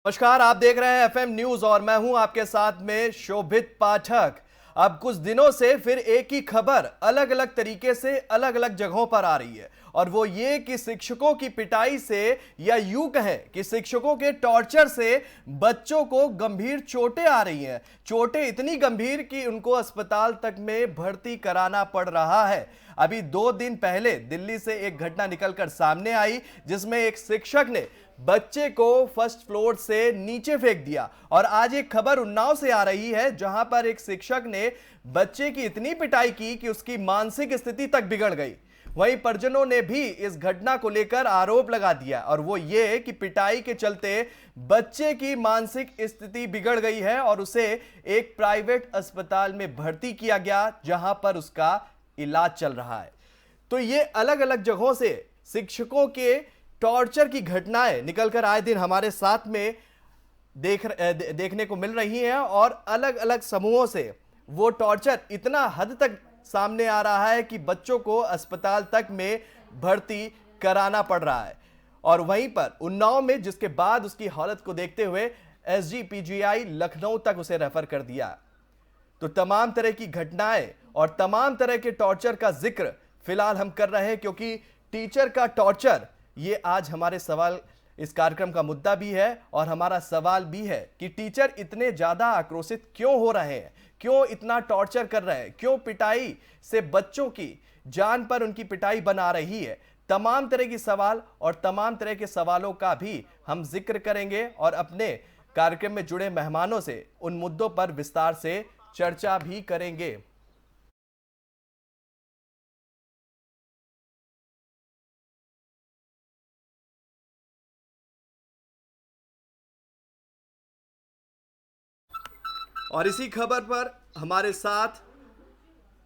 नमस्कार, आप देख रहे हैं एफएम न्यूज और मैं हूं आपके साथ में शोभित पाठक। अब कुछ दिनों से फिर एक ही खबर अलग अलग तरीके से अलग अलग जगहों पर आ रही है और वो ये कि शिक्षकों की पिटाई से या यूं कहें कि शिक्षकों के टॉर्चर से बच्चों को गंभीर चोटें आ रही हैं। चोटें इतनी गंभीर कि उनको अस्पताल तक में भर्ती कराना पड़ रहा है। अभी 2 दिन पहले दिल्ली से एक घटना निकलकर सामने आई जिसमें एक शिक्षक ने बच्चे को फर्स्ट फ्लोर से नीचे फेंक दिया और आज एक खबर उन्नाव से आ रही है जहां पर एक शिक्षक ने बच्चे की इतनी पिटाई की कि उसकी मानसिक स्थिति तक बिगड़ गई। वहीं परिजनों ने भी इस घटना को लेकर आरोप लगा दिया और वो ये कि पिटाई के चलते बच्चे की मानसिक स्थिति बिगड़ गई है और उसे एक प्राइवेट अस्पताल में भर्ती किया गया जहां पर उसका इलाज चल रहा है। तो ये अलग अलग जगहों से शिक्षकों के टॉर्चर की घटनाएं निकलकर आए दिन हमारे साथ में देखने को मिल रही हैं और अलग अलग समूहों से वो टॉर्चर इतना हद तक सामने आ रहा है कि बच्चों को अस्पताल तक में भर्ती कराना पड़ रहा है। और वहीं पर उन्नाव में जिसके बाद उसकी हालत को देखते हुए एसजीपीजीआई लखनऊ तक उसे रेफर कर दिया। तो तमाम तरह की घटनाएं और तमाम तरह के टॉर्चर का जिक्र फिलहाल हम कर रहे हैं क्योंकि टीचर का टॉर्चर ये आज हमारे सवाल इस कार्यक्रम का मुद्दा भी है और हमारा सवाल भी है कि टीचर इतने ज्यादा आक्रोशित क्यों हो रहे हैं, क्यों इतना टॉर्चर कर रहे हैं, क्यों पिटाई से बच्चों की जान पर उनकी पिटाई बना रही है। तमाम तरह की सवाल और तमाम तरह के सवालों का भी हम जिक्र करेंगे और अपने कार्यक्रम में जुड़े मेहमानों से उन मुद्दों पर विस्तार से चर्चा भी करेंगे। और इसी खबर पर हमारे साथ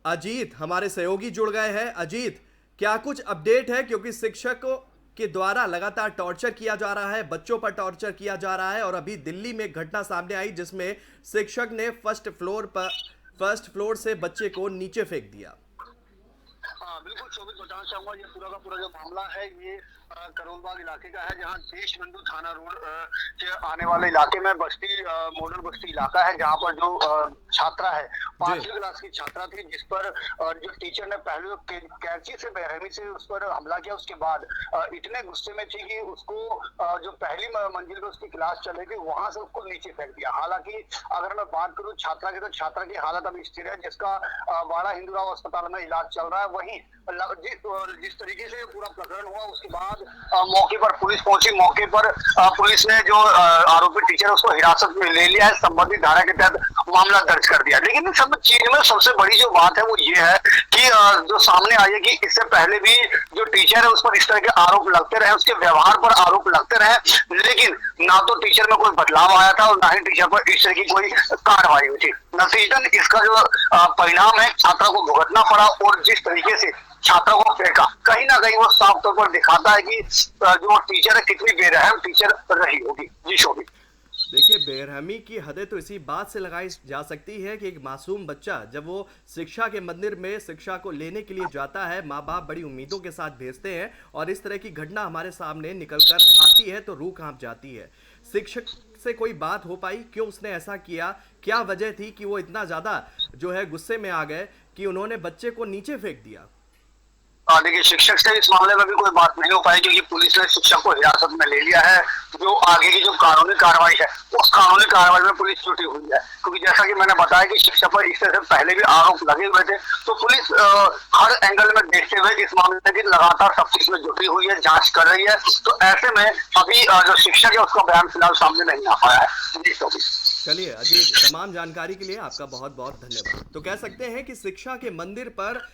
अजीत हमारे सहयोगी जुड़ गए हैं। अजीत, क्या कुछ अपडेट है? क्योंकि शिक्षकों के द्वारा लगातार टॉर्चर किया जा रहा है, बच्चों पर टॉर्चर किया जा रहा है और अभी दिल्ली में एक घटना सामने आई जिसमें शिक्षक ने फर्स्ट फ्लोर से बच्चे को नीचे फेंक दिया। बिल्कुल शोभित, बताना चाहूंगा ये पूरा का पूरा जो मामला है ये करोलबाग इलाके का है, जहां देशबंधु थाना रोड के आने वाले इलाके में बस्ती मॉडल बस्ती इलाका है, जहां पर जो छात्रा है 5वीं क्लास की छात्रा थी जिस पर जो टीचर ने पहले कैंची से बेरहमी से उस पर हमला किया। उसके बाद इतने गुस्से में थी कि उसको जो पहली मंजिल पे उसकी क्लास चल रही थी वहां से उसको नीचे फेंक दिया। हालांकि अगर मैं बात करूं छात्रा की, तो छात्रा की हालत अभी स्थिर है जिसका बाड़ा हिंदूराव अस्पताल में इलाज चल रहा है। वहीं जिस तरीके से पूरा प्रकरण हुआ उसके बाद मौके पर पुलिस पहुंची। मौके पर पुलिस ने जो आरोपी टीचर है उसको हिरासत में ले लिया है, संबंधित धारा के तहत मामला दर्ज कर दिया। लेकिन इन सब चीज में सबसे बड़ी जो बात है वो ये है कि जो सामने आई है कि इससे पहले भी जो टीचर है उस पर इस तरह के आरोप लगते रहे, उसके व्यवहार पर आरोप लगते रहे, लेकिन ना तो टीचर में कोई बदलाव आया था और ना ही टीचर पर इस तरह की कोई कार्रवाई हुई थी। नतीजतन इसका जो परिणाम है छात्रा को भुगतना पड़ा और जिस तरीके से छात्रा को फेंका, कहीं ना कहीं वो साफ तौर पर दिखाता है कि जो टीचर है कितनी बेरहम टीचर रही होगी। जी शोभित, देखिए, बेरहमी की हदें तो इसी बात से लगाई जा सकती है कि एक मासूम बच्चा जब वो शिक्षा के मंदिर में शिक्षा को लेने के लिए जाता है, माँ बाप बड़ी उम्मीदों के साथ भेजते हैं और इस तरह की घटना हमारे सामने निकलकर आती है तो रूह कांप जाती है। शिक्षक से कोई बात हो पाई, क्यों उसने ऐसा किया, क्या वजह थी कि वो इतना ज्यादा जो है गुस्से में आ गए कि उन्होंने बच्चे को नीचे फेंक दिया? देखिए शिक्षक से इस मामले में भी कोई बात नहीं हो पाई क्योंकि पुलिस ने शिक्षक को हिरासत में ले लिया है। जो आगे की जो कानूनी कार्रवाई है उस कानूनी कार्रवाई में पुलिस जुटी हुई है, क्योंकि जैसा कि मैंने बताया कि शिक्षक पर इस तरह से पहले भी आरोप लगे हुए थे। तो पुलिस हर एंगल में देखते हुए इस मामले की लगातार सब चीज में जुटी हुई है, जांच कर रही है। तो ऐसे में अभी जो शिक्षक है उसका बयान फिलहाल सामने नहीं आ पाया है। चलिए अजीत, तमाम जानकारी के लिए आपका बहुत बहुत धन्यवाद। तो कह सकते हैं कि शिक्षा के मंदिर पर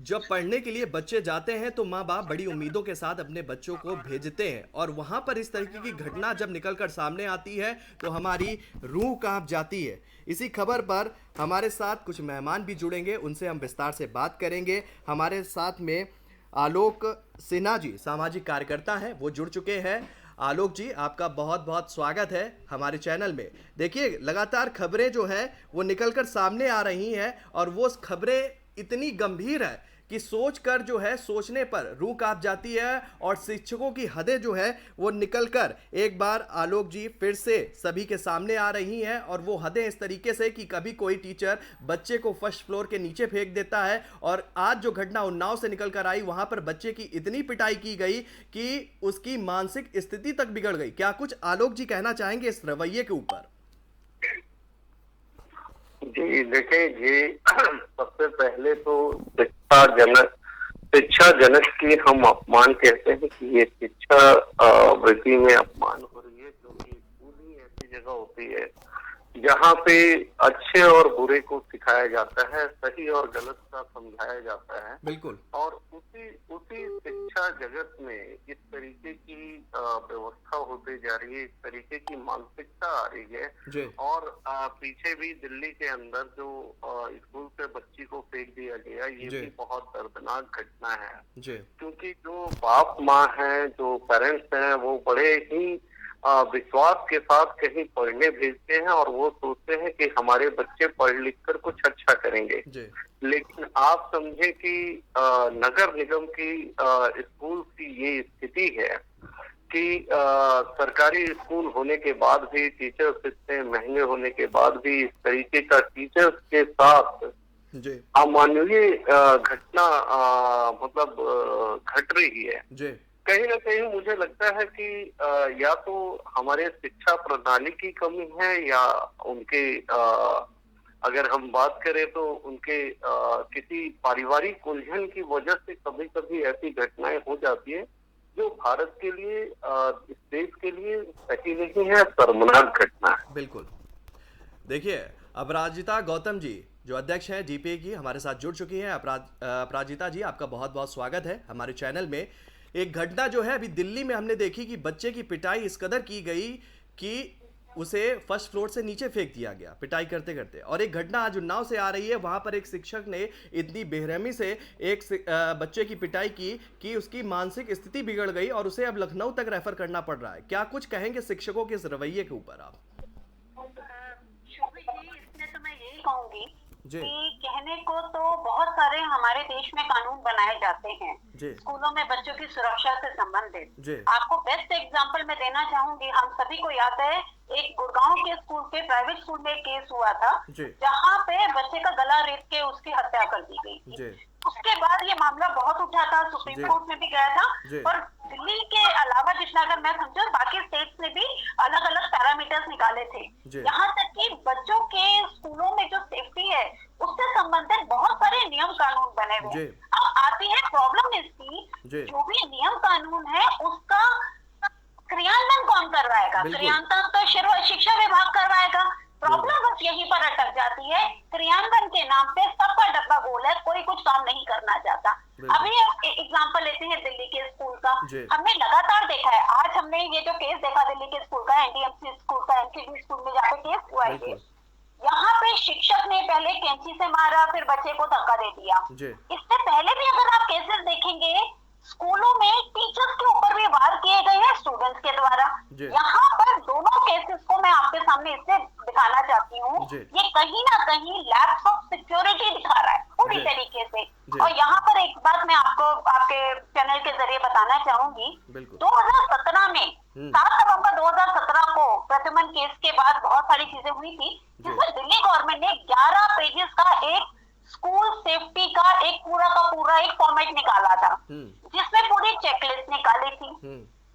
जब पढ़ने के लिए बच्चे जाते हैं तो माँ बाप बड़ी उम्मीदों के साथ अपने बच्चों को भेजते हैं और वहां पर इस तरीके की घटना जब निकलकर सामने आती है तो हमारी रूह कांप जाती है। इसी खबर पर हमारे साथ कुछ मेहमान भी जुड़ेंगे, उनसे हम विस्तार से बात करेंगे। हमारे साथ में आलोक सिन्हा जी सामाजिक कार्यकर्ता हैं, वो जुड़ चुके हैं। आलोक जी, आपका बहुत बहुत स्वागत है हमारे चैनल में। देखिए, लगातार खबरें जो है वो निकलकर सामने आ रही हैं और वो खबरें इतनी गंभीर है कि सोचकर जो है सोचने पर रूह कांप जाती है और शिक्षकों की हदें जो है वो निकलकर एक बार आलोक जी फिर से सभी के सामने आ रही हैं। और वो हदें इस तरीके से कि कभी कोई टीचर बच्चे को फर्स्ट फ्लोर के नीचे फेंक देता है, और आज जो घटना उन्नाव से निकल कर आई वहां पर बच्चे की इतनी पिटाई की गई कि उसकी मानसिक स्थिति तक बिगड़ गई। क्या कुछ आलोक जी कहना चाहेंगे इस रवैये के ऊपर? जी देखिए, ये सबसे पहले तो शिक्षा जनक की हम अपमान कहते हैं कि ये शिक्षा वृत्ति में अपमान हो रही है, क्योंकि स्कूल ही ऐसी जगह होती है जहाँ पे अच्छे और बुरे को सिखाया जाता है, सही और गलत का समझाया जाता है। बिल्कुल। और उसी शिक्षा जगत में इस तरीके की व्यवस्था होती जा रही है, इस तरीके की मानसिकता आ रही है। और पीछे भी दिल्ली के अंदर जो स्कूल से बच्ची को फेंक दिया गया, ये भी बहुत दर्दनाक घटना है। क्योंकि जो बाप माँ हैं, जो पेरेंट्स हैं, वो बड़े ही विश्वास के साथ कहीं पढ़ने भेजते हैं और वो सोचते हैं कि हमारे बच्चे पढ़ लिख कर कुछ अच्छा करेंगे। लेकिन आप समझे कि नगर निगम की स्कूल की ये स्थिति है कि सरकारी स्कूल होने के बाद भी, टीचर्स इतने महंगे होने के बाद भी इस तरीके का टीचर्स के साथ अमानवीय घटना मतलब घट रही है। कहीं ना कहीं मुझे लगता है कि या तो हमारे शिक्षा प्रणाली की कमी है, या उनके अगर हम बात करें तो उनके किसी पारिवारिक उलझन की वजह से कभी कभी ऐसी घटनाएं हो जाती है जो भारत के लिए, इस देश के लिए सही नहीं है, शर्मनाक घटना है। बिल्कुल। देखिए, अपराजिता गौतम जी जो अध्यक्ष हैं जीपीए की, हमारे साथ जुड़ चुकी हैं। अपराजिता जी, आपका बहुत बहुत स्वागत है हमारे चैनल में। एक घटना जो है अभी दिल्ली में हमने देखी कि बच्चे की पिटाई इस कदर की गई कि उसे फर्स्ट फ्लोर से नीचे फेंक दिया गया पिटाई करते करते। और एक घटना आज उन्नाव से आ रही है, वहां पर एक शिक्षक ने इतनी बेरहमी से एक बच्चे की पिटाई की कि उसकी मानसिक स्थिति बिगड़ गई और उसे अब लखनऊ तक रेफर करना पड़ रहा है। क्या कुछ कहेंगे शिक्षकों के इस रवैये के ऊपर आप? इसमें तो मैं यही कहूंगी कि कहने को तो बहुत सारे हमारे देश में कानून बनाए जाते हैं स्कूलों में बच्चों की सुरक्षा से संबंधित। आपको बेस्ट एग्जांपल मैं देना चाहूंगी, हम सभी को याद है एक गुड़गांव के स्कूल पे, प्राइवेट स्कूल में एक केस हुआ था जहाँ पे बच्चे का गला रेत के उसकी हत्या कर दी गई थी। उसके बाद ये मामला बहुत उठा था, सुप्रीम कोर्ट में भी गया था। और दिल्ली के अलावा जितना अगर मैं समझूं, बाकी स्टेट्स ने भी अलग अलग पैरामीटर्स निकाले थे। यहाँ तक कि बच्चों के स्कूलों में जो सेफ्टी है उससे संबंधित बहुत सारे नियम कानून बने हुए। अब आती है प्रॉब्लम इसकी, जो भी नियम कानून है उसका क्रियान्वयन कौन करवाएगा? क्रियान्वयन तो शिक्षा विभाग करवाएगा। प्रॉब्लम बस यहीं पर अटक जाती है, क्रियान्वयन के नाम पे सबका डब्बा गोल है, कोई कुछ काम नहीं करना चाहता। अभी एग्जांपल लेते हैं दिल्ली के स्कूल का। हमने लगातार देखा है, आज हमने ये जो केस देखा दिल्ली के स्कूल का, एनडीएमसी स्कूल का, एनसीबी स्कूल में जाकर केस हुआ है। यहाँ पे शिक्षक ने पहले कैंची से मारा, फिर बच्चे को धक्का दे दिया। इससे पहले भी अगर आप केसेस देखेंगे, स्कूलों में टीचर्स के ऊपर भी वार किए गए हैं स्टूडेंट्स के द्वारा। यहाँ पर दोनों केसेस को मैं आपके सामने इससे दिखाना चाहती हूँ, ये कहीं ना कहीं लैप्स ऑफ सिक्योरिटी दिखा रहा है पूरी तरीके से। और यहाँ पर एक बात मैं आपको आपके चैनल के जरिए बताना चाहूंगी, 2017 में 7 नवंबर 2017 को प्रद्युमन केस के बाद बहुत सारी चीजें हुई थी, जिसमें दिल्ली गवर्नमेंट ने 11 पेजेस का एक स्कूल सेफ्टी का एक पूरा का पूरा एक फॉर्मेट निकाला था, जिसमें पूरी चेकलिस्ट निकाली थी।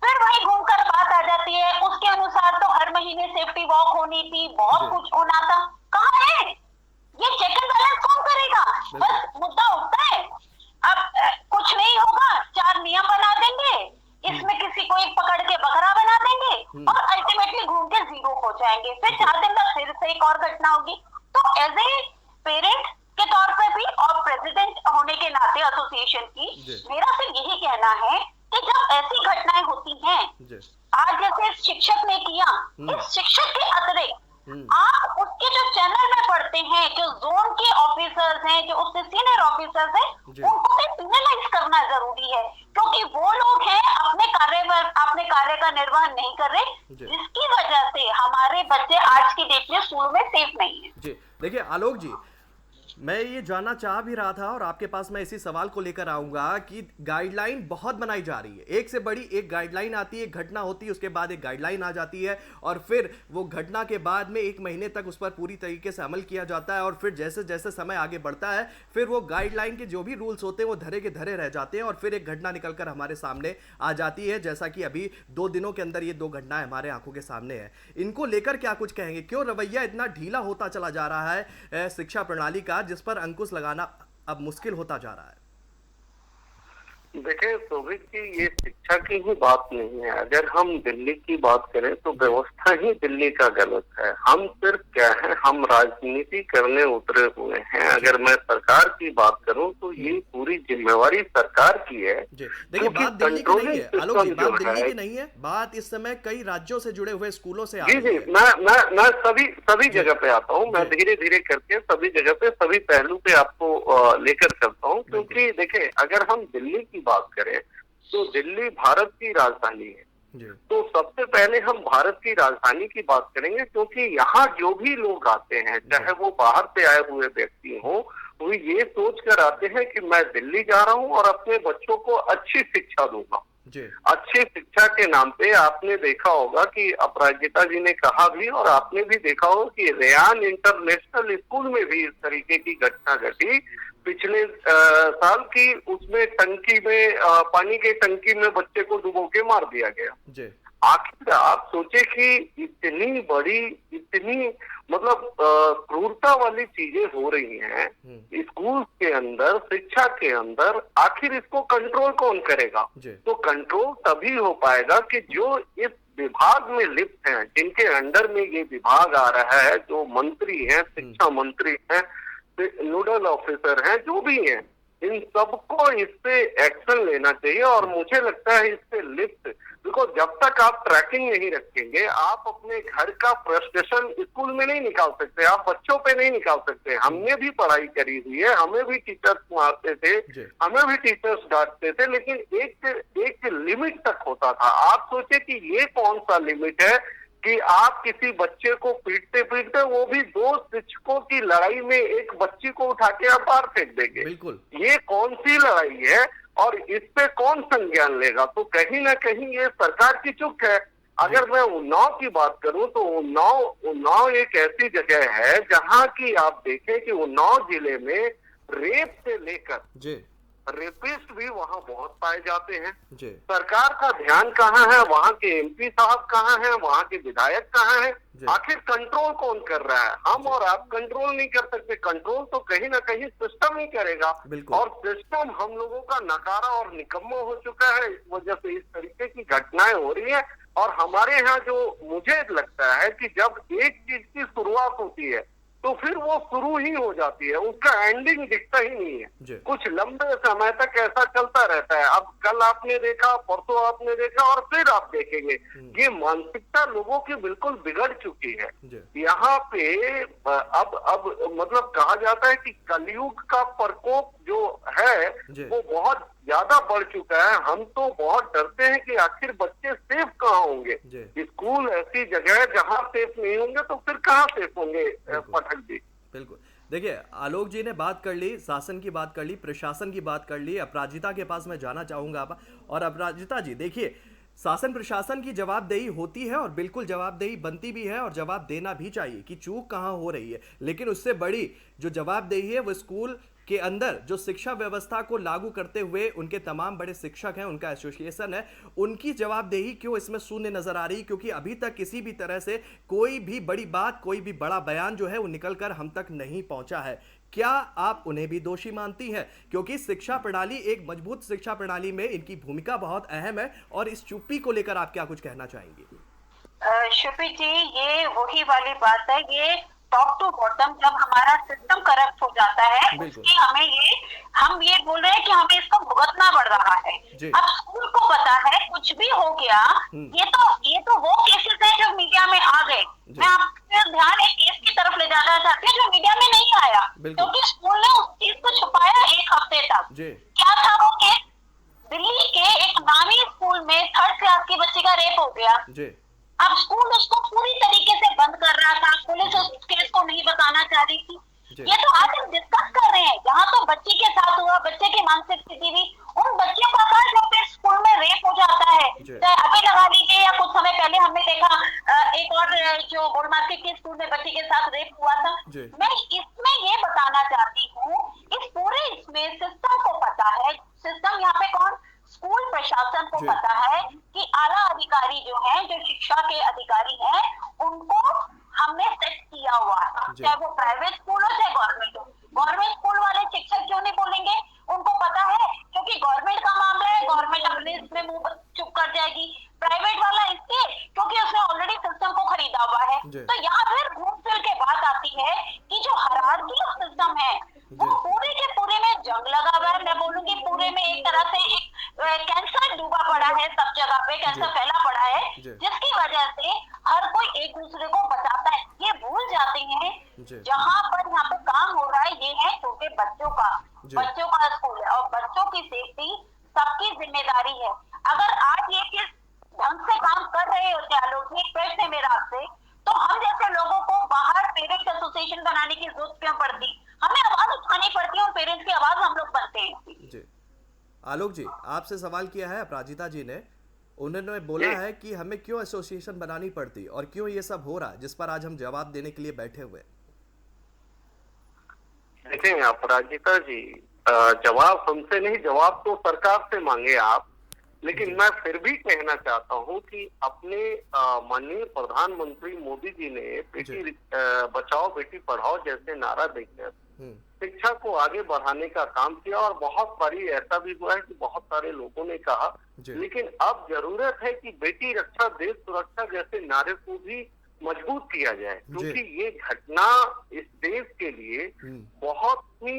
फिर वही घूमकर बात आ जाती है, उसके अनुसार तो हर महीने सेफ्टी वॉक होनी थी, बहुत कुछ होना था। कहाँ है ये चेक एंड बैलेंस? कौन करेगा? बस मुद्दा उठता है, अब कुछ नहीं होगा, 4 नियम बना देंगे, इसमें किसी को एक पकड़ के बकरा बना देंगे और अल्टीमेटली घूम के जीरो हो जाएंगे। फिर 4 दिन बाद फिर से एक और घटना होगी। तो एज ए पेरेंट के तौर पे भी और प्रेसिडेंट होने के नाते एसोसिएशन की, मेरा सिर्फ यही कहना है कि जब ऐसी घटनाएं होती हैं, आज जैसे शिक्षक ने किया, इस शिक्षक के अतिरिक्त आप उसके जो चैनल में पढ़ते हैं, जो जोन के ऑफिसर्स हैं, जो उससे सीनियर ऑफिसर्स हैं, उनको भी पेनलाइज करना जरूरी है, क्योंकि वो लोग हैं अपने कार्य का निर्वहन नहीं कर रहे, जिसकी वजह से हमारे बच्चे आज की डेट में स्कूल में सेफ नहीं है। जी देखिए आलोक जी, मैं ये जानना चाह भी रहा था और आपके पास मैं इसी सवाल को लेकर आऊंगा कि गाइडलाइन बहुत बनाई जा रही है, एक से बड़ी एक गाइडलाइन आती है, घटना होती है, उसके बाद एक गाइडलाइन आ जाती है और फिर वो घटना के बाद में 1 महीने तक उस पर पूरी तरीके से अमल किया जाता है और फिर जैसे जैसे समय आगे बढ़ता है फिर वो गाइडलाइन के जो भी रूल्स होते हैं वो धरे के धरे रह जाते हैं और फिर एक घटना निकल कर हमारे सामने आ जाती है, जैसा कि अभी 2 दिनों के अंदर ये 2 घटनाएं हमारे आंखों के सामने है। इनको लेकर क्या कुछ कहेंगे, क्यों रवैया इतना ढीला होता चला जा रहा है शिक्षा प्रणाली का, जिस पर अंकुश लगाना अब मुश्किल होता जा रहा है? देखिए शोभित जी, ये शिक्षा की ही बात नहीं है। अगर हम दिल्ली की बात करें तो व्यवस्था ही दिल्ली का गलत है। हम सिर्फ क्या है, हम राजनीति करने उतरे हुए हैं। अगर मैं सरकार की बात करूं तो ये पूरी जिम्मेवारी सरकार की है। देखिए बात दिल्ली की नहीं है आलोक जी, बात दिल्ली की नहीं है, बात इस समय कई राज्यों से जुड़े हुए स्कूलों से आ रही है। मैं सभी जगह पे आता हूँ, मैं धीरे धीरे करके सभी जगह पे सभी पहलू पे आपको लेकर चलता हूँ। क्योंकि देखिए अगर हम दिल्ली की बात करें तो दिल्ली भारत की राजधानी है। तो सबसे पहले हम भारत की राजधानी की बात करेंगे, क्योंकि यहाँ जो भी लोग आते हैं, चाहे वो बाहर से आए हुए व्यक्ति हो, वो ये सोच कर आते हैं कि मैं दिल्ली जा रहा हूँ और अपने बच्चों को अच्छी शिक्षा दूंगा। अच्छी शिक्षा के नाम पे आपने देखा होगा कि अपराजिता जी ने कहा भी और आपने भी देखा हो कि रेयान इंटरनेशनल स्कूल में भी इस तरीके की घटना घटी पिछले साल की। उसमें टंकी में पानी के टंकी में बच्चे को डुबो के मार दिया गया। आखिर आप सोचे कि इतनी बड़ी, इतनी मतलब क्रूरता वाली चीजें हो रही हैं स्कूल के अंदर, शिक्षा के अंदर, आखिर इसको कंट्रोल कौन करेगा? तो कंट्रोल तभी हो पाएगा कि जो इस विभाग में लिप्त हैं, जिनके अंडर में ये विभाग आ रहा है, जो मंत्री हैं, शिक्षा मंत्री हैं, नोडल ऑफिसर हैं, जो भी हैं, इन सबको इस पे एक्शन लेना चाहिए। और मुझे लगता है इससे लिप्त, देखो जब तक आप ट्रैकिंग नहीं रखेंगे, आप अपने घर का फ्रस्ट्रेशन स्कूल में नहीं निकाल सकते, आप बच्चों पे नहीं निकाल सकते। हमने भी पढ़ाई करी हुई है, हमें भी टीचर्स मारते थे, हमें भी टीचर्स डांटते थे, लेकिन एक लिमिट तक होता था। आप सोचे कि ये कौन सा लिमिट है कि आप किसी बच्चे को पीटते पीटते, वो भी 2 शिक्षकों की लड़ाई में एक बच्ची को उठा के आप बाहर फेंक देंगे। बिल्कुल, ये कौन सी लड़ाई है और इस पे कौन संज्ञान लेगा? तो कहीं ना कहीं ये सरकार की चूक है। अगर मैं उन्नाव की बात करूं तो उन्नाव एक ऐसी जगह है जहां की आप देखें कि उन्नाव जिले में रेप से लेकर रेपिस्ट भी वहाँ बहुत पाए जाते हैं। सरकार का ध्यान कहाँ है? वहाँ के एमपी साहब कहाँ हैं? वहाँ के विधायक कहाँ हैं? आखिर कंट्रोल कौन कर रहा है? हम और आप कंट्रोल नहीं कर सकते। कंट्रोल तो कहीं ना कहीं सिस्टम ही करेगा, और सिस्टम हम लोगों का नकारा और निकम्मा हो चुका है। इस वजह से इस तरीके की घटनाएं हो रही है। और हमारे यहाँ जो मुझे लगता है कि जब एक चीज की शुरुआत होती है तो फिर वो शुरू ही हो जाती है, उसका एंडिंग दिखता ही नहीं है। कुछ लंबे समय तक ऐसा चलता रहता है। अब कल आपने देखा, परसों आपने देखा और फिर आप देखेंगे। ये मानसिकता लोगों की बिल्कुल बिगड़ चुकी है। यहाँ पे अब मतलब कहा जाता है कि कलयुग का प्रकोप जो है वो बहुत ज्यादा बढ़ चुका है। हम तो बहुत डरते हैं कि आखिर बच्चे सेफ कहाँ होंगे। स्कूल ऐसी जगह है जहाँ सेफ नहीं होंगे तो फिर कहाँ सेफ होंगे पठक जी? बिल्कुल, देखिए आलोक जी ने बात कर ली, शासन की बात कर ली, प्रशासन की बात कर ली। अपराजिता के पास मैं जाना चाहूंगा। और अपराजिता जी देखिए, शासन प्रशासन की जवाबदेही होती है और बिल्कुल जवाबदेही बनती भी है और जवाब देना भी चाहिए कि चूक कहाँ हो रही है, लेकिन उससे बड़ी जो जवाबदेही है वो स्कूल के अंदर जो शिक्षा व्यवस्था को लागू करते हुए उनके तमाम बड़े शिक्षक हैं, उनका एसोसिएशन है, उनकी जवाबदेही क्यों इसमें शून्य नजर आ रही? क्योंकि अभी तक किसी भी तरह से कोई भी बड़ी बात, कोई भी बड़ा बयान जो है वो निकलकर हम तक नहीं पहुंचा है। क्या आप उन्हें भी दोषी मानती हैं? क्योंकि शिक्षा प्रणाली, एक मजबूत शिक्षा प्रणाली में इनकी भूमिका बहुत अहम है, और इस चुप्पी को लेकर आप क्या कुछ कहना चाहेंगे? शुभि जी, ये वही वाली बात है, ये टॉप टू बॉटम जब हमारा सिस्टम करप्ट हो जाता है, उसकी हम ये बोल रहे हैं कि हमें इसको भुगतना पड़ रहा है। अब स्कूल को पता है कुछ भी हो गया, ये तो वो केसेस है जो मीडिया में आ गए। मैं आपका ध्यान एक केस की तरफ ले जाना चाहती हूँ जो मीडिया में नहीं आया, क्योंकि स्कूल ने उस चीज को छुपाया 1 हफ्ते तक। क्या था वो केस? दिल्ली के एक नामी स्कूल में 3rd क्लास की बच्ची का रेप हो गया। अब स्कूल उसको पूरी तरीके से बंद कर रहा था, पुलिस उस केस को नहीं बताना चाह रही थी। ये तो आज हम डिस्कस कर रहे हैं। यहाँ तो बच्चे के साथ हुआ, बच्चे की मानसिक स्थिति भी, उन बच्चों का था जो फिर स्कूल में रेप हो जाता है। अभी लगा लीजिए या कुछ समय पहले हमने देखा एक और जो गोल्ड मार्केट के स्कूल में बच्चे के साथ रेप हुआ था। मैं इसमें ये बताना चाहती हूँ, इस पूरे इसमें सिस्टम को पता है, सिस्टम यहाँ पे कौन, स्कूल प्रशासन को पता है कि आला अधिकारी जो हैं, जो शिक्षा के अधिकारी हैं, उनको हमने सेट किया हुआ है, चाहे वो प्राइवेट स्कूल हो चाहे गवर्नमेंट हो। गवर्नमेंट स्कूल वाले शिक्षक क्यों नहीं बोलेंगे, उनको पता है क्योंकि गवर्नमेंट का मामला है, गवर्नमेंट अपने इसमें मुंह चुप कर जाएगी। प्राइवेट वाला इसलिए क्योंकि उसने ऑलरेडी सिस्टम को खरीदा हुआ है। तो यहाँ फिर घूम फिर के बात आती है कि जो हायरार्की ऑफ सिस्टम है वो पूरे के पूरे में जंग लगा हुआ है। मैं बोलूंगी पूरे में एक तरह से एक कैंसर डूबा पड़ा है, सब जगह पे कैंसर फैला पड़ा है, जिसकी वजह से हर कोई एक दूसरे को बचाता है। ये भूल जाते हैं जहाँ पर यहाँ पे काम हो रहा है, ये है छोटे बच्चों का स्कूल है और बच्चों की सेफ्टी सबकी जिम्मेदारी है। अगर आज ये चीज ढंग से काम कर रहे होते आलोक जी, फिर से मेरा आपसे, तो हम जैसे लोगों को बाहर पेरेंट्स एसोसिएशन बनाने की जरूरत क्यों पड़ती, हमें आवाज उठानी पड़ती है और पेरेंट्स की आवाज हम लोग बनते हैं। जी आलोक जी, आपसे सवाल किया है अपराजिता जी ने, उन्होंने बोला है कि हमें क्यों एसोसिएशन बनानी पड़ती और क्यों ये सब हो रहा, जिस पर आज हम जवाब देने के लिए बैठे हुए। देखिए अपराजिता जी, जवाब हमसे नहीं, जवाब तो सरकार से मांगे आप। लेकिन मैं फिर भी कहना चाहता हूं कि अपने माननीय प्रधानमंत्री मोदी जी ने बेटी बचाओ बेटी पढ़ाओ जैसे नारा देकर शिक्षा को आगे बढ़ाने का काम किया और बहुत सारी ऐसा भी हुआ है कि बहुत सारे लोगों ने कहा। लेकिन अब जरूरत है कि बेटी रक्षा देश सुरक्षा जैसे नारे को भी मजबूत किया जाए, क्योंकि ये घटना इस देश के लिए बहुत ही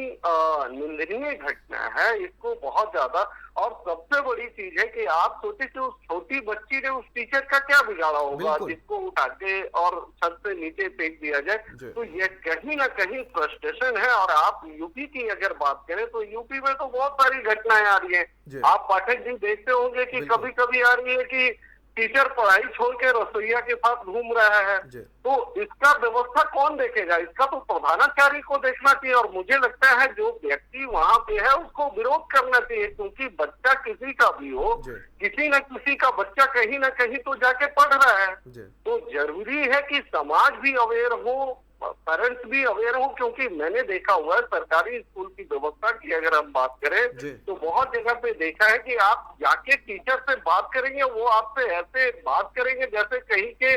निंदनीय घटना है। इसको बहुत ज्यादा, और सबसे बड़ी चीज है कि आप सोचे कि उस छोटी बच्ची ने उस टीचर का क्या बिगाड़ा होगा जिसको उठा के और छत से नीचे फेंक दिया जाए। तो ये कहीं ना कहीं फ्रस्ट्रेशन है। और आप यूपी की अगर बात करें तो यूपी में तो बहुत सारी घटनाएं आ रही है। आप पाठक जी देखते होंगे कि कभी कभी आ रही है कि टीचर पढ़ाई छोड़ के रसोईया के साथ घूम रहा है। तो इसका व्यवस्था कौन देखेगा, इसका तो प्रधानाचार्य को देखना चाहिए। और मुझे लगता है जो व्यक्ति वहां पे है उसको विरोध करना चाहिए, क्योंकि बच्चा किसी का भी हो, किसी न किसी का बच्चा कहीं ना कहीं तो जाके पढ़ रहा है। तो जरूरी है कि समाज भी अवेयर हो, पेरेंट्स भी अवेयर हो, क्योंकि मैंने देखा हुआ है सरकारी स्कूल की व्यवस्था की अगर हम बात करें तो बहुत जगह पे देखा है कि आप जाके टीचर से बात करेंगे, वो आपसे ऐसे बात करेंगे जैसे कहीं के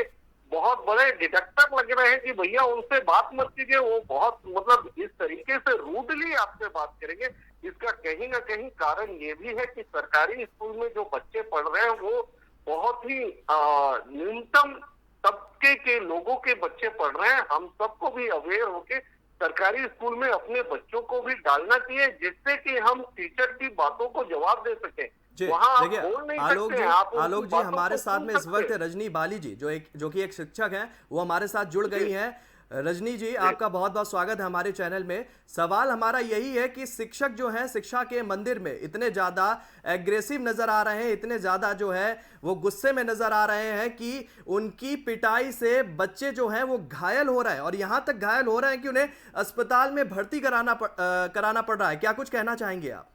बहुत बड़े डिटेक्टर लग रहे हैं कि भैया उनसे बात मत कीजिए। वो बहुत मतलब इस तरीके से रूडली आपसे बात करेंगे। इसका कहीं ना कहीं कारण ये भी है कि सरकारी स्कूल में जो बच्चे पढ़ रहे हैं वो बहुत ही न्यूनतम तबके के लोगों के बच्चे पढ़ रहे हैं। हम सबको भी अवेयर होके सरकारी स्कूल में अपने बच्चों को भी डालना चाहिए, जिससे कि हम टीचर की बातों को जवाब दे सकें। वहाँ देखिए आलोक जी हमारे साथ में इस वक्त रजनी बाली जी जो कि एक शिक्षक हैं, वो हमारे साथ जुड़ गई हैं। रजनी जी, आपका बहुत बहुत स्वागत है हमारे चैनल में। सवाल हमारा यही है कि शिक्षक जो हैं शिक्षा के मंदिर में इतने ज्यादा एग्रेसिव नजर आ रहे हैं, इतने ज्यादा जो है वो गुस्से में नजर आ रहे हैं कि उनकी पिटाई से बच्चे जो हैं वो घायल हो रहे हैं, और यहां तक घायल हो रहे हैं कि उन्हें अस्पताल में भर्ती कराना पड़ रहा है। क्या कुछ कहना चाहेंगे आप?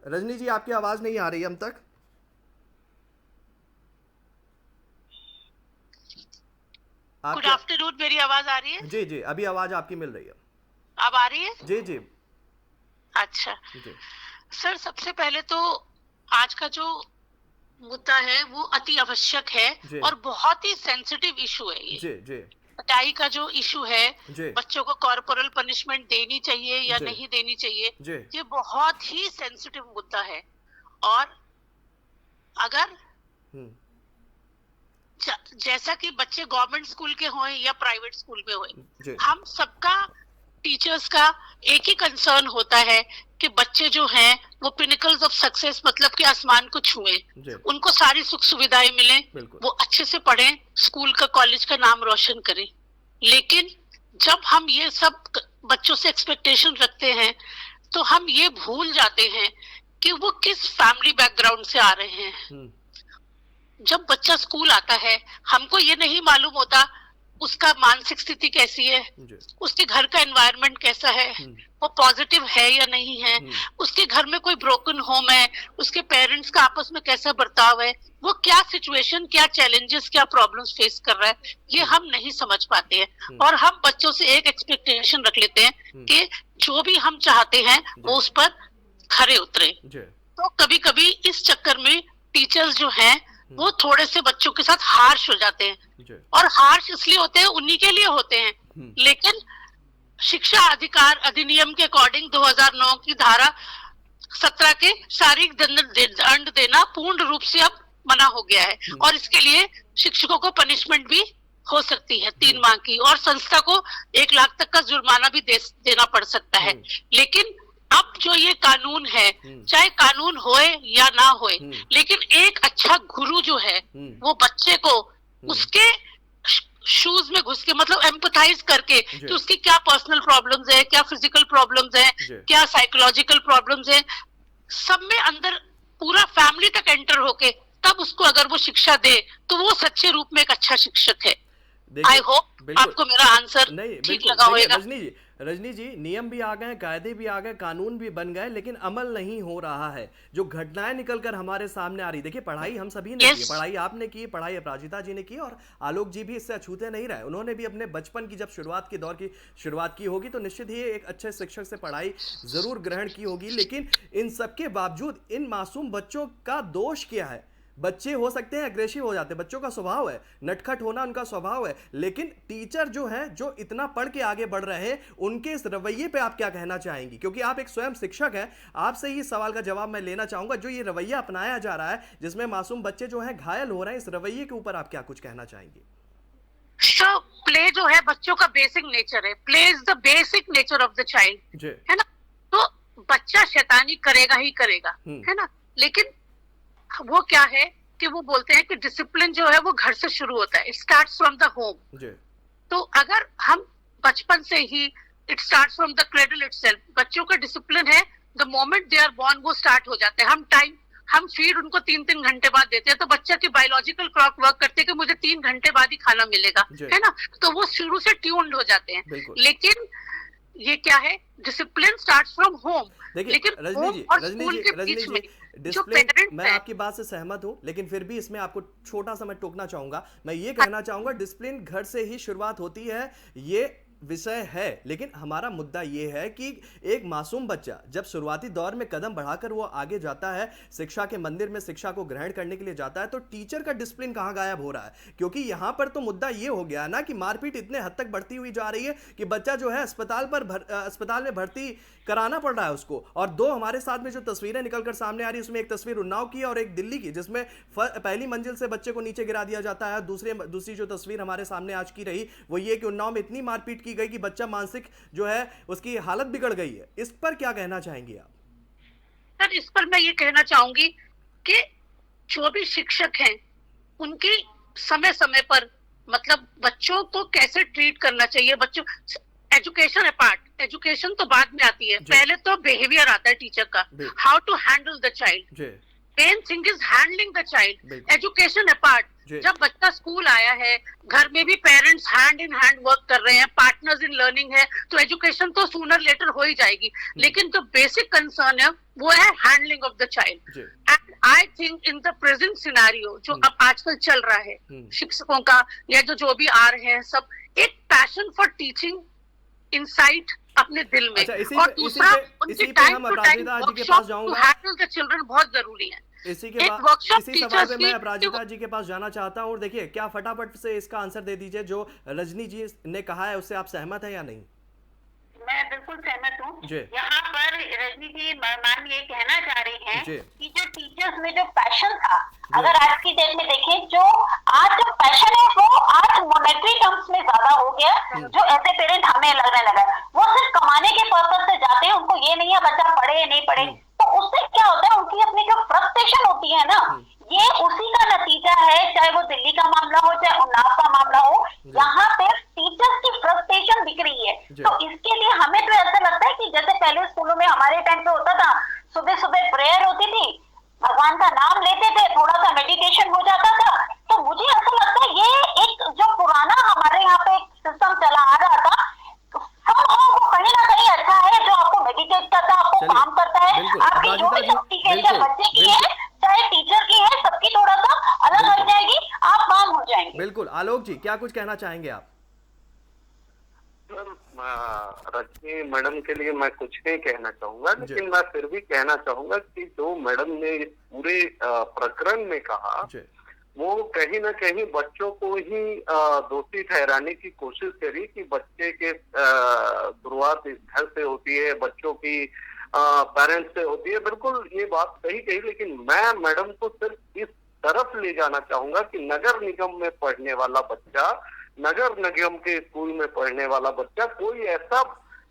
रजनी जी, आपकी आवाज नहीं आ रही हम तक। गुड आफ्टरनून, मेरी आवाज आ रही है? जी जी, अभी आवाज आपकी मिल रही है। अब आ रही है? जी जी। अच्छा जी। सर, सबसे पहले तो आज का जो मुद्दा है वो अति आवश्यक है और बहुत ही सेंसिटिव इशू है ये। जी जी। पिटाई का जो इशू है, बच्चों को कॉर्पोरल पनिशमेंट देनी चाहिए या नहीं देनी चाहिए, ये बहुत ही सेंसिटिव मुद्दा है। और अगर जैसा कि बच्चे गवर्नमेंट स्कूल के हों या प्राइवेट स्कूल में हों, हम सबका, टीचर्स का एक ही कंसर्न होता है कि बच्चे जो हैं वो पिनिकल्स ऑफ सक्सेस, मतलब कि आसमान को छुएं, उनको सारी सुख सुविधाएं मिलें, वो अच्छे से पढ़ें, स्कूल का कॉलेज का नाम रोशन करें। लेकिन जब हम ये सब बच्चों से एक्सपेक्टेशन रखते हैं तो हम ये भूल जाते हैं कि वो किस फैमिली बैकग्राउंड से आ रहे हैं। जब बच्चा स्कूल आता है, हमको ये नहीं मालूम होता उसका मानसिक स्थिति कैसी है, उसके घर का एनवायरनमेंट कैसा है, वो पॉजिटिव है या नहीं है, उसके घर में कोई ब्रोकन होम है, उसके पेरेंट्स का आपस में कैसा बर्ताव है, वो क्या सिचुएशन, क्या चैलेंजेस, क्या प्रॉब्लम्स फेस कर रहा है, ये हम नहीं समझ पाते हैं। और हम बच्चों से एक एक्सपेक्टेशन रख लेते हैं कि जो भी हम चाहते हैं वो उस पर खरे उतरे। तो कभी कभी इस चक्कर में टीचर्स जो हैं वो थोड़े से बच्चों के साथ हार्श हो जाते हैं, और हार्श इसलिए होते हैं, उन्हीं के लिए होते हैं। लेकिन शिक्षा अधिकार अधिनियम के अकॉर्डिंग 2009 की धारा 17 के शारीरिक दंड देना पूर्ण रूप से अब मना हो गया है, और इसके लिए शिक्षकों को पनिशमेंट भी हो सकती है 3 माह की, और संस्था को 1 लाख तक का जुर्माना भी देना पड़ सकता है। लेकिन अब जो ये कानून है, चाहे कानून होए या ना होए, लेकिन एक अच्छा गुरु जो है वो बच्चे को उसके शूज में घुस के, मतलब एम्पथाइज करके कि उसकी क्या पर्सनल प्रॉब्लम्स है, क्या फिजिकल प्रॉब्लम्स है, क्या साइकोलॉजिकल प्रॉब्लम्स है, सब में अंदर पूरा फैमिली तक एंटर होके तब उसको अगर वो शिक्षा दे तो वो सच्चे रूप में एक अच्छा शिक्षक है। आई होप आपको मेरा आंसर ठीक लगा होगा। रजनी जी, नियम भी आ गए, कायदे भी आ गए, कानून भी बन गए, लेकिन अमल नहीं हो रहा है। जो घटनाएं निकलकर हमारे सामने आ रही, देखिए पढ़ाई हम सभी ने की, पढ़ाई आपने की, पढ़ाई अपराजिता जी ने की, और आलोक जी भी इससे अछूते नहीं रहे। उन्होंने भी अपने बचपन की जब दौर की शुरुआत की होगी तो निश्चित ही एक अच्छे शिक्षक से पढ़ाई जरूर ग्रहण की होगी। लेकिन इन सबके बावजूद इन मासूम बच्चों का दोष क्या है? बच्चे हो सकते हैं एग्रेसिव हो जाते हैं, बच्चों का स्वभाव है, नटखट होना उनका स्वभाव है, लेकिन टीचर जो है, जो इतना पढ़ के आगे बढ़ रहे हैं, उनके इस रवैये पे आप क्या कहना चाहेंगी? क्योंकि आप एक स्वयं शिक्षक हैं, आपसे ही सवाल का जवाब मैं लेना चाहूंगा। जो ये रवैया अपनाया जा रहा है जिसमें मासूम बच्चे जो हैं घायल हो रहे हैं, इस रवैये के ऊपर आप क्या कुछ कहना चाहेंगी? तो प्ले जो है बच्चों का बेसिक नेचर है, play is the basic nature of the child, है ना। तो बच्चा शैतानी करेगा ही करेगा, है ना। लेकिन वो क्या है कि वो बोलते हैं कि डिसिप्लिन जो है वो घर से शुरू होता है, it starts from the home. तो अगर हम बचपन से ही, it starts from the cradle itself, बच्चों का डिसिप्लिन है, the moment they are born वो स्टार्ट हो जाते हैं। हम फीड उनको 3-3 घंटे बाद देते हैं, तो बच्चा की बायोलॉजिकल क्लॉक वर्क करते हैं कि मुझे 3 घंटे बाद ही खाना मिलेगा, है ना। तो वो शुरू से ट्यून्ड हो जाते हैं। लेकिन ये क्या है, डिसिप्लिन स्टार्ट्स फ्रॉम होम। लेकिन रजनी जी, डिसिप्लिन, मैं आपकी बात से सहमत हूं, लेकिन फिर भी इसमें आपको छोटा सा मैं टोकना चाहूंगा। मैं ये कहना चाहूंगा डिसिप्लिन घर से ही शुरुआत होती है, ये विषय है। लेकिन हमारा मुद्दा ये है कि एक मासूम बच्चा जब शुरुआती दौर में कदम बढ़ाकर वो आगे जाता है, शिक्षा के मंदिर में शिक्षा को ग्रहण करने के लिए जाता है, तो टीचर का डिसिप्लिन कहाँ गायब हो रहा है? क्योंकि यहाँ पर तो मुद्दा ये हो गया ना कि मारपीट इतने हद तक बढ़ती हुई जा रही है कि बच्चा जो है अस्पताल में भर्ती कराना पड़ रहा है उसको। और 2 हमारे साथ में जो तस्वीरें निकलकर सामने आ रही है, उसमें एक तस्वीर उन्नाव की और एक दिल्ली की, जिसमें पहली मंजिल से बच्चे को नीचे गिरा दिया जाता है। दूसरी जो तस्वीर हमारे सामने आज की रही वो ये कि उन्नाव में इतनी मारपीट की गई कि बच्चा मानसिक जो है उसकी हालत बिगड़ गई है। इस पर क्या कहना चाहेंगे आप? सर, इस पर मैं ये कहना चाहूंगी कि जो भी शिक्षक हैं उनकी समय समय पर, मतलब बच्चों को कैसे ट्रीट करना चाहिए, बच्चों, एजुकेशन अपार्ट, एजुकेशन तो बाद में आती है, पहले तो बिहेवियर आता है टीचर का, how to handle the child, main thing is handling the child. Education apart, जब बच्चा स्कूल आया है, घर में भी parents hand in hand work कर रहे हैं, पार्टनर्स इन लर्निंग है, तो एजुकेशन तो सूनर लेटर हो ही जाएगी। लेकिन जो बेसिक कंसर्न है वो है handling of the child. And I think in the present scenario जो अब आजकल चल रहा है, शिक्षकों का या जो भी आ रहे हैं, सब एक पैशन फॉर टीचिंग इनसाइट अपने दिल में। और दूसरा, उनकी time to time workshop to handle the children बहुत जरूरी है। इसी सवाल पे मैं अपराजिता जी के पास जाना चाहता हूँ, और देखिए क्या फटाफट से इसका आंसर दे दीजिए, जो रजनी जी ने कहा है उससे आप सहमत हैं या नहीं? मैं बिल्कुल सहमत हूँ। यहाँ पर रजनी जी मैम ये कहना चाह रही हैं कि जो टीचर्स में जो पैशन था, अगर आज की डेट में देखें, जो आज जो पैशन है वो आज मॉनेटरी टर्म्स में ज्यादा हो गया, जो ऐसे पेरेंट हमें लगने लगा। वो सिर्फ कमाने के पर्पज से जाते हैं, उनको ये नहीं है बच्चा पढ़े या नहीं पढ़े। तो उससे क्या होता है, उनकी अपनी जो फ्रस्ट्रेशन होती है ना, ये उसी का नतीजा है, चाहे वो दिल्ली का मामला हो चाहे उन्नाव का मामला हो, यहाँ पे टीचर्स की फ्रस्ट्रेशन दिख रही है। तो इसके लिए हमें तो ऐसा लगता है कि जैसे पहले स्कूलों में हमारे टाइम पे होता था, सुबह सुबह प्रेयर होती थी, भगवान का नाम लेते थे, थोड़ा सा मेडिटेशन हो जाता था। तो मुझे ऐसा लगता है ये एक जो पुराना हमारे यहाँ पे चाहे बच्चे की है चाहे टीचर की है, सबकी थोड़ा सा अलग लग जाएगी, आप काम हो जाएंगे। बिल्कुल। आलोक जी, क्या कुछ कहना चाहेंगे आप? रजनी मैडम के लिए मैं कुछ नहीं कहना चाहूंगा, लेकिन मैं फिर भी कहना चाहूंगा कि जो मैडम ने इस पूरे प्रकरण में कहा वो कहीं ना कहीं बच्चों को ही दोषी ठहराने की कोशिश करी कि बच्चे के शुरुआत इस घर से होती है, बच्चों की पेरेंट्स से होती है। बिल्कुल ये बात सही कही, लेकिन मैं मैडम को सिर्फ इस तरफ ले जाना चाहूंगा कि नगर निगम में पढ़ने वाला बच्चा, नगर निगम के स्कूल में पढ़ने वाला बच्चा कोई ऐसा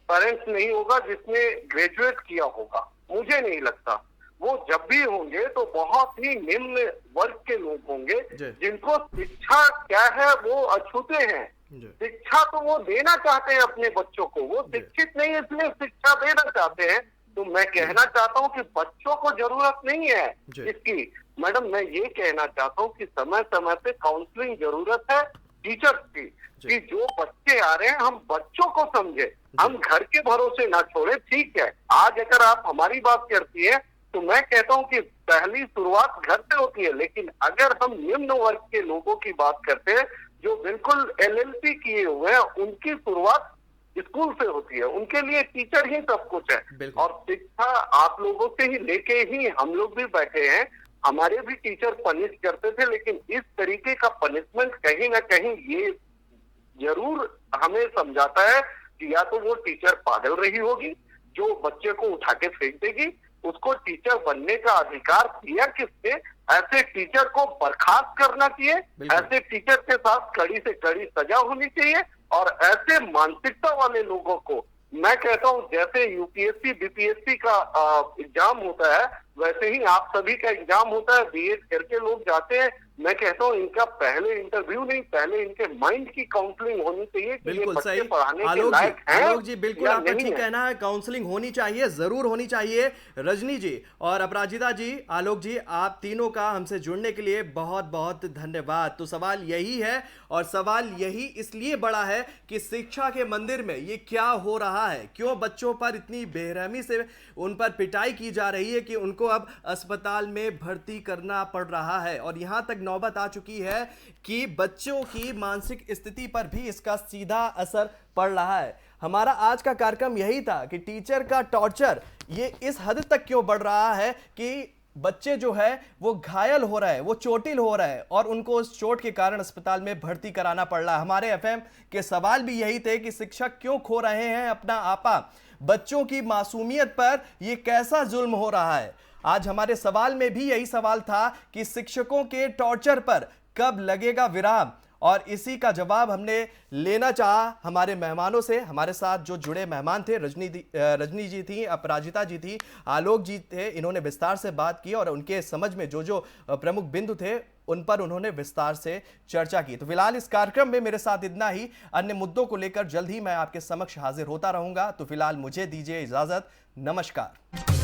पेरेंट्स नहीं होगा जिसने ग्रेजुएट किया होगा, मुझे नहीं लगता। वो जब भी होंगे तो बहुत ही निम्न वर्ग के लोग होंगे जिनको शिक्षा क्या है वो अछूते हैं। शिक्षा तो वो देना चाहते हैं अपने बच्चों को, वो शिक्षित नहीं इसलिए शिक्षा देना चाहते हैं। तो मैं कहना चाहता हूँ कि बच्चों को जरूरत नहीं है इसकी। मैडम मैं ये कहना चाहता हूँ कि समय समय पे काउंसलिंग जरूरत है टीचर्स की, कि जो बच्चे आ रहे हैं हम बच्चों को समझे, हम घर के भरोसे ना छोड़े। ठीक है, आज अगर आप हमारी बात करती है तो मैं कहता हूं कि पहली शुरुआत घर से होती है, लेकिन अगर हम निम्न वर्ग के लोगों की बात करते हैं जो बिल्कुल LLB किए हुए हैं, उनकी शुरुआत स्कूल से होती है। उनके लिए टीचर ही सब कुछ है। और शिक्षा आप लोगों से ही लेके ही हम लोग भी बैठे हैं, हमारे भी टीचर पनिश करते थे, लेकिन इस तरीके का पनिशमेंट कहीं ना कहीं ये जरूर हमें समझाता है कि या तो वो टीचर पागल रही होगी जो बच्चे को उठा के फेंक देगी, उसको टीचर बनने का अधिकार दिया किसने? ऐसे टीचर को बर्खास्त करना चाहिए, ऐसे टीचर के साथ कड़ी से कड़ी सजा होनी चाहिए। और ऐसे मानसिकता वाले लोगों को मैं कहता हूँ जैसे यूपीएससी बीपीएससी का एग्जाम होता है वैसे ही आप सभी का एग्जाम होता है, बीएड करके लोग जाते हैं। मैं कहता हूँ इनका पहले इंटरव्यू नहीं, पहले इनके माइंड की काउंसलिंग होनी चाहिए कि ये बच्चे पढ़ाने के लायक हैं। आलोक जी बिल्कुल आपका ठीक कहना है, काउंसलिंग होनी चाहिए, जरूर होनी चाहिए। रजनी जी और अपराजिता जी, आलोक जी, आप तीनों का हमसे जुड़ने के लिए बहुत बहुत धन्यवाद। तो सवाल यही है, और सवाल यही इसलिए बड़ा है कि शिक्षा के मंदिर में ये क्या हो रहा है, क्यों बच्चों पर इतनी बेरहमी से उन पर पिटाई की जा रही है कि उनको अब अस्पताल में भर्ती करना पड़ रहा है। और यहां तक नौबत आ चुकी है कि बच्चों की मानसिक स्थिति पर भी इसका सीधा असर पड़ रहा है। हमारा आज का कार्यक्रम यही था कि टीचर का टॉर्चर ये इस हद तक क्यों बढ़ रहा है कि बच्चे जो है वो घायल हो रहे हैं, वो चोटिल हो रहे हैं और उनको उस चोट के कारण अस्पताल में भर्ती कराना पड़ रहा है। हमारे एफएम के सवाल भी यही थे कि शिक्षक क्यों खो रहे हैं अपना आपा, बच्चों की मासूमियत पर ये कैसा जुल्म हो रहा है। आज हमारे सवाल में भी यही सवाल था कि शिक्षकों के टॉर्चर पर कब लगेगा विराम, और इसी का जवाब हमने लेना चाहा हमारे मेहमानों से। हमारे साथ जो जुड़े मेहमान थे, रजनी जी थी, अपराजिता जी थी, आलोक जी थे, इन्होंने विस्तार से बात की और उनके समझ में जो जो प्रमुख बिंदु थे उन पर उन्होंने विस्तार से चर्चा की। तो फिलहाल इस कार्यक्रम में मेरे साथ इतना ही, अन्य मुद्दों को लेकर जल्द ही मैं आपके समक्ष हाजिर होता रहूंगा। तो फिलहाल मुझे दीजिए इजाजत, नमस्कार।